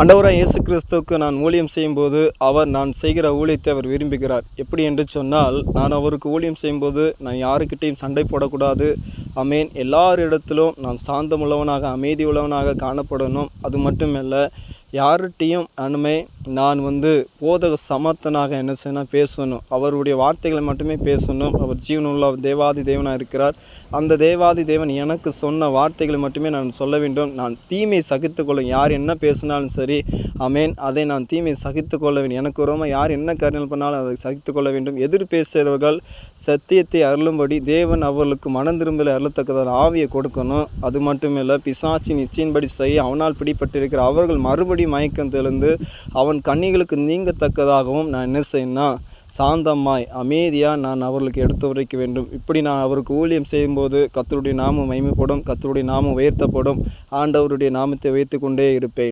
ஆண்டவராகிய இயேசு கிறிஸ்துவுக்கு நான் ஊழியம் செய்யும்போது நான் செய்கிற ஊழியத்தை அவர் விரும்புகிறார். எப்படி என்று சொன்னால், நான் அவருக்கு ஊழியம் செய்யும்போது நான் யாருக்கிட்டையும் சண்டை போடக்கூடாது. ஆமென். எல்லாரிடத்திலும் நான் சாந்தமுள்ளவனாக, அமைதி உள்ளவனாக காணப்படணும். அது மட்டுமல்ல, யார்கிட்டையும் நான் போதக சமர்த்தனாக என்ன செய்யணும், பேசணும். அவருடைய வார்த்தைகளை மட்டுமே பேசணும். அவர் ஜீவனுள்ள தேவாதி தேவனாக இருக்கிறார். அந்த தேவாதி தேவன் எனக்கு சொன்ன வார்த்தைகளை மட்டுமே நான் சொல்ல வேண்டும். நான் தீமையை சகித்துக்கொள்ள, யார் என்ன பேசினாலும் சரி, ஆமென், அதை நான் தீமையை சகித்து கொள்ள வேண்டும். எனக்கு விரோதமாக யார் என்ன காரியம் பண்ணாலும் அதை சகித்து கொள்ள வேண்டும். எதிர் பேசுகிறவர்கள் சத்தியத்தை அருளும்படி தேவன் அவர்களுக்கு மனம் திரும்பலை அருளத்தக்கதான ஆவியை கொடுக்கணும். அது மட்டுமில்லை, பிசாசின் இச்சையின்படி செய்ய அவனால் பிடிப்பட்டிருக்கிற அவர்கள் மறுபடி மயக்கம் தெளிந்து அவன் கண்ணிகளுக்கு நீங்கத்தக்கதாகவும் நான் என்ன செய்யணும்னா, சாந்தமாய் அமைதியாக நான் அவர்களுக்கு எடுத்து உரைக்க வேண்டும். இப்படி நான் அவருக்கு ஊழியம் செய்யும்போது கர்த்தருடைய நாமம் மகிமைப்படும், கர்த்தருடைய நாமம் உயர்த்தப்படும். ஆண்டவருடைய நாமத்தை வைத்து கொண்டே இருப்பேன்.